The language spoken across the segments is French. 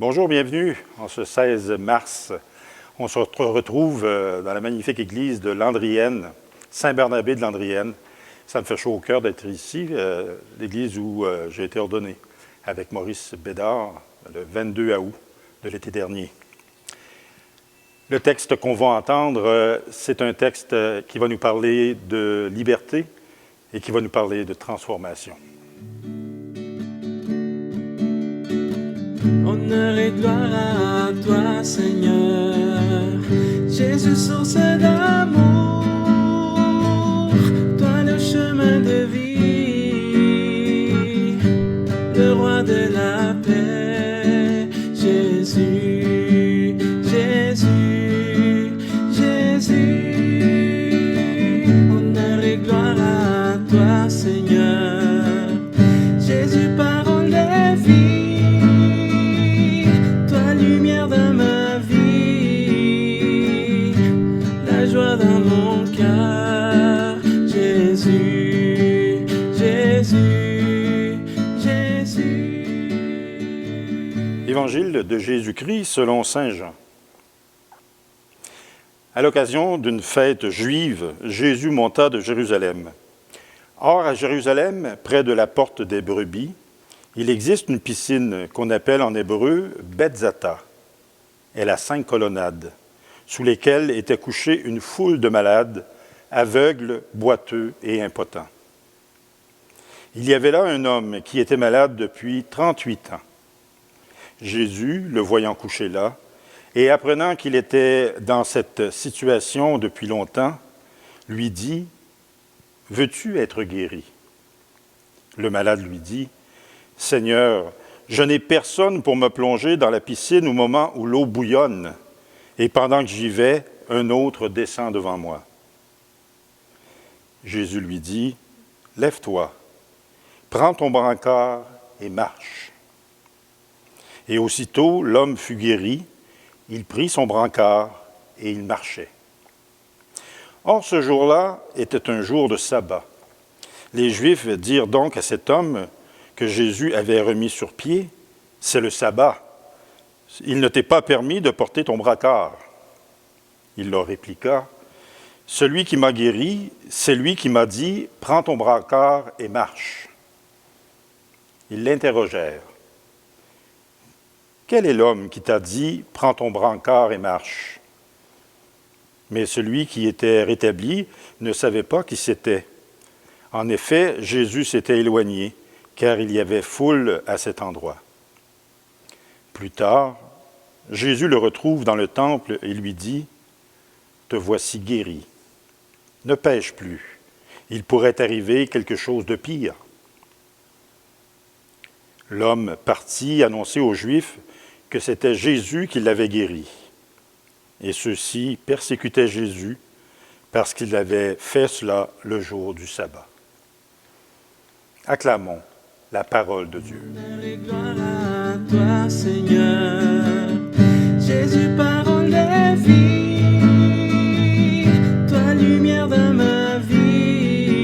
Bonjour, bienvenue en ce 16 mars. On se retrouve dans la magnifique église de Landrienne, Saint-Bernabé de Landrienne. Ça me fait chaud au cœur d'être ici, l'église où j'ai été ordonné avec Maurice Bédard le 22 août de l'été dernier. Le texte qu'on va entendre, c'est un texte qui va nous parler de liberté et qui va nous parler de transformation. Honneur et gloire à toi, Seigneur, Jésus, source d'amour, toi le chemin de vie, le roi de la paix, Jésus, Jésus, Jésus. Honneur et gloire à toi, Seigneur, Jésus, parole de vie. Lumière dans ma vie, la joie dans mon cœur, Jésus, Jésus, Jésus. Évangile de Jésus-Christ selon saint Jean. À l'occasion d'une fête juive, Jésus monta de Jérusalem. Or, à Jérusalem, près de la porte des brebis, il existe une piscine qu'on appelle en hébreu Betzata. Elle a 5 colonnades, sous lesquelles était couchée une foule de malades, aveugles, boiteux et impotents. Il y avait là un homme qui était malade depuis 38 ans. Jésus, le voyant couché là, et apprenant qu'il était dans cette situation depuis longtemps, lui dit « Veux-tu être guéri ?» Le malade lui dit « Seigneur, je n'ai personne pour me plonger dans la piscine au moment où l'eau bouillonne, et pendant que j'y vais, un autre descend devant moi. » Jésus lui dit, « Lève-toi, prends ton brancard et marche. » Et aussitôt l'homme fut guéri, il prit son brancard et il marchait. Or ce jour-là était un jour de sabbat. Les Juifs dirent donc à cet homme que Jésus avait remis sur pied, « C'est le sabbat. Il ne t'est pas permis de porter ton brancard. » Il leur répliqua, « Celui qui m'a guéri, c'est lui qui m'a dit, « Prends ton brancard et marche. » Ils l'interrogèrent. « Quel est l'homme qui t'a dit, « Prends ton brancard et marche » ?» Mais celui qui était rétabli ne savait pas qui c'était. En effet, Jésus s'était éloigné, car il y avait foule à cet endroit. Plus tard, Jésus le retrouve dans le temple et lui dit, « Te voici guéri. Ne pêche plus. Il pourrait arriver quelque chose de pire. » L'homme partit annoncer aux Juifs que c'était Jésus qui l'avait guéri. Et ceux-ci persécutaient Jésus parce qu'il avait fait cela le jour du sabbat. Acclamons la parole de Dieu. Honneur et gloire à toi, Seigneur, Jésus, parole de vie, toi lumière dans ma vie,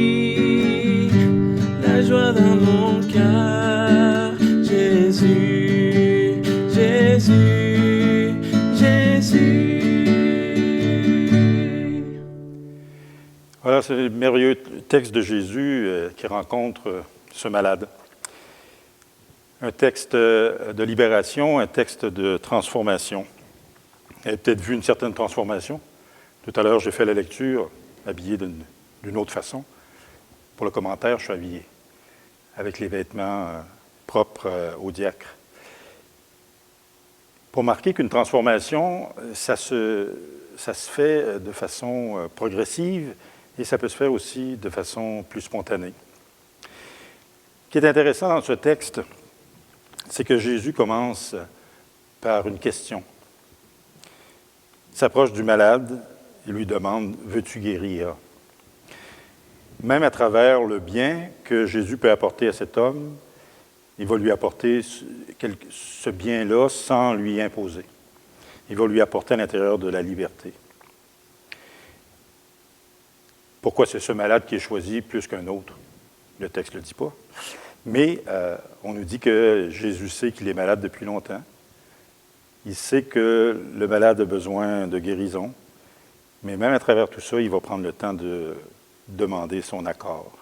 la joie dans mon cœur, Jésus, Jésus, Jésus. Voilà, c'est le merveilleux texte de Jésus qui rencontre ce malade. Un texte de libération, un texte de transformation. Vous avez peut-être vu une certaine transformation. Tout à l'heure, j'ai fait la lecture, habillé d'une autre façon. Pour le commentaire, je suis habillé avec les vêtements propres au diacre. Pour marquer qu'une transformation, ça se fait de façon progressive et ça peut se faire aussi de façon plus spontanée. Ce qui est intéressant dans ce texte, c'est que Jésus commence par une question. Il s'approche du malade et lui demande « Veux-tu guérir ?» Même à travers le bien que Jésus peut apporter à cet homme, il va lui apporter ce bien-là sans lui imposer. Il va lui apporter à l'intérieur de la liberté. Pourquoi c'est ce malade qui est choisi plus qu'un autre? Le texte ne le dit pas. Mais on nous dit que Jésus sait qu'il est malade depuis longtemps Il sait que le malade a besoin de guérison, mais même à travers tout ça, il va prendre le temps de demander son accord.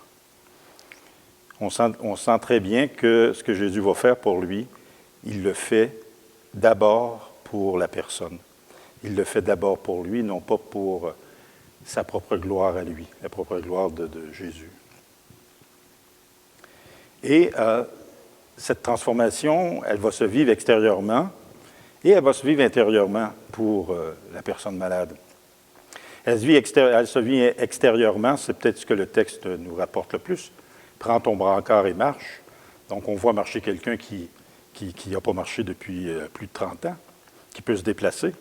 On sent très bien que ce que Jésus va faire pour lui, il le fait d'abord pour la personne. Il le fait d'abord pour lui, non pas pour sa propre gloire à lui, la propre gloire de Jésus. Et cette transformation, elle va se vivre extérieurement et elle va se vivre intérieurement pour la personne malade. Elle se vit extérieurement, c'est peut-être ce que le texte nous rapporte le plus. Prends ton brancard et marche. Donc, on voit marcher quelqu'un qui n'a pas marché depuis plus de 30 ans, qui peut se déplacer.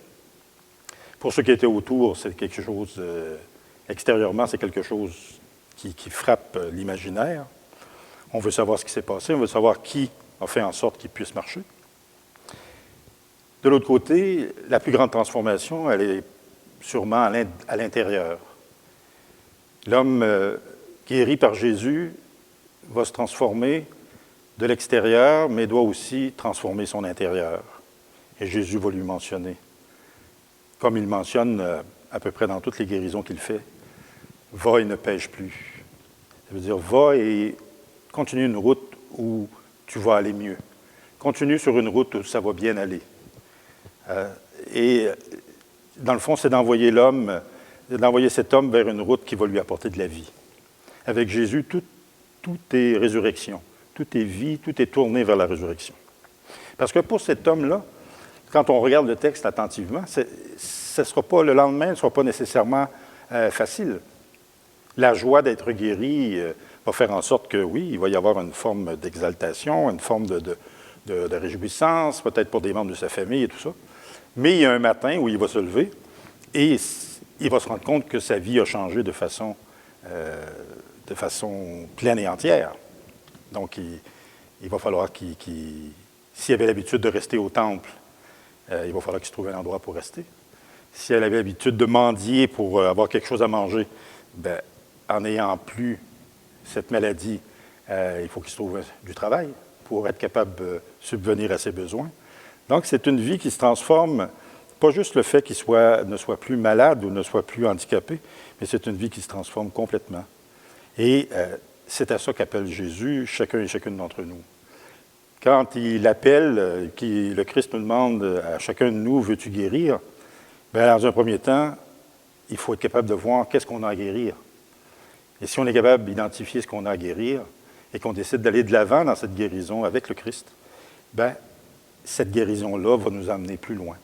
Pour ceux qui étaient autour, c'est quelque chose, extérieurement, c'est quelque chose qui frappe l'imaginaire. On veut savoir ce qui s'est passé, on veut savoir qui a fait en sorte qu'il puisse marcher. De l'autre côté, la plus grande transformation, elle est sûrement à l'intérieur. L'homme guéri par Jésus va se transformer de l'extérieur, mais doit aussi transformer son intérieur. Et Jésus va lui mentionner, comme il mentionne à peu près dans toutes les guérisons qu'il fait, « Va et ne pêche plus ». Ça veut dire « Va et continue une route où tu vas aller mieux. Continue sur une route où ça va bien aller. » Et dans le fond, c'est d'envoyer cet homme vers une route qui va lui apporter de la vie. Avec Jésus, tout est résurrection, tout est vie, tout est tourné vers la résurrection. Parce que pour cet homme-là, quand on regarde le texte attentivement, le lendemain ne sera pas nécessairement facile. La joie d'être guéri va faire en sorte que, oui, il va y avoir une forme d'exaltation, une forme de réjouissance, peut-être pour des membres de sa famille et tout ça. Mais il y a un matin où il va se lever et il va se rendre compte que sa vie a changé de façon pleine et entière. Donc, il va falloir s'il avait l'habitude de rester au temple, il va falloir qu'il se trouve un endroit pour rester. Si elle avait l'habitude de mendier pour avoir quelque chose à manger, bien, en n'ayant plus cette maladie, il faut qu'il se trouve du travail pour être capable de subvenir à ses besoins. Donc, c'est une vie qui se transforme, pas juste le fait qu'il ne soit plus malade ou ne soit plus handicapé, mais c'est une vie qui se transforme complètement. Et c'est à ça qu'appelle Jésus chacun et chacune d'entre nous. Quand il appelle, le Christ nous demande à chacun de nous, veux-tu guérir? Bien, dans un premier temps, il faut être capable de voir qu'est-ce qu'on a à guérir. Et si on est capable d'identifier ce qu'on a à guérir et qu'on décide d'aller de l'avant dans cette guérison avec le Christ, bien, cette guérison-là va nous emmener plus loin.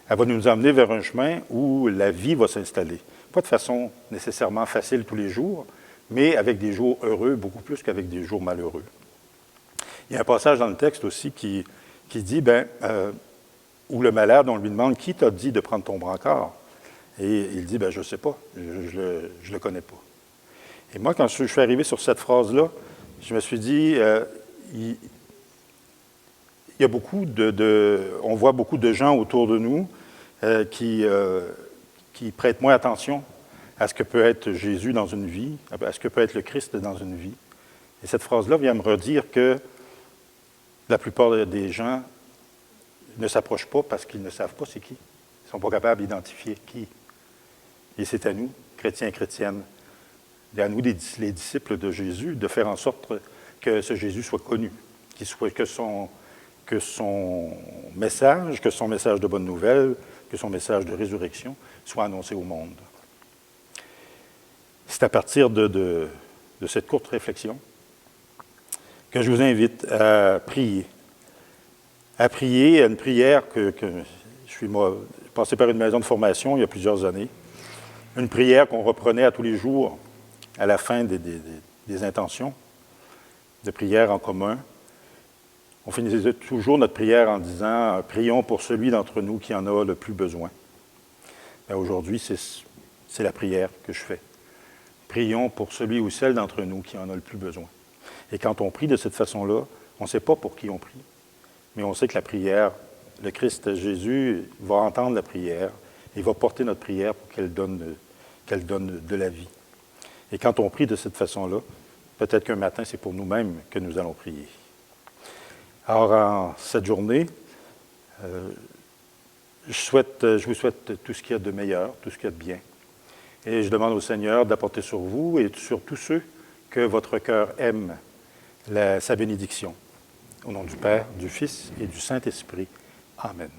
Elle va nous emmener vers un chemin où la vie va s'installer. Pas de façon nécessairement facile tous les jours, mais avec des jours heureux, beaucoup plus qu'avec des jours malheureux. Il y a un passage dans le texte aussi qui dit, où le malade, on lui demande, qui t'a dit de prendre ton brancard? Et il dit, je ne sais pas, je le connais pas. Et moi, quand je suis arrivé sur cette phrase-là, je me suis dit, il y a on voit beaucoup de gens autour de nous qui prêtent moins attention à ce que peut être Jésus dans une vie, à ce que peut être le Christ dans une vie. Et cette phrase-là vient me redire que la plupart des gens ne s'approchent pas parce qu'ils ne savent pas c'est qui. Ils ne sont pas capables d'identifier qui. Et c'est à nous, chrétiens et chrétiennes, et à nous, les disciples de Jésus, de faire en sorte que ce Jésus soit connu, que son message de bonne nouvelle, que son message de résurrection soit annoncé au monde. C'est à partir de cette courte réflexion que je vous invite à prier. À prier une prière que je suis passé par une maison de formation il y a plusieurs années. Une prière qu'on reprenait à tous les jours à la fin des intentions de prière en commun. On finissait toujours notre prière en disant « Prions pour celui d'entre nous qui en a le plus besoin ». Aujourd'hui, c'est la prière que je fais. Prions pour celui ou celle d'entre nous qui en a le plus besoin. Et quand on prie de cette façon-là, on ne sait pas pour qui on prie, mais on sait que la prière, le Christ Jésus va entendre la prière et va porter notre prière pour qu'elle donne de la vie. Et quand on prie de cette façon-là, peut-être qu'un matin, c'est pour nous-mêmes que nous allons prier. Alors, en cette journée, je vous souhaite tout ce qu'il y a de meilleur, tout ce qu'il y a de bien. Et je demande au Seigneur d'apporter sur vous et sur tous ceux que votre cœur aime sa bénédiction. Au nom du Père, du Fils et du Saint-Esprit. Amen.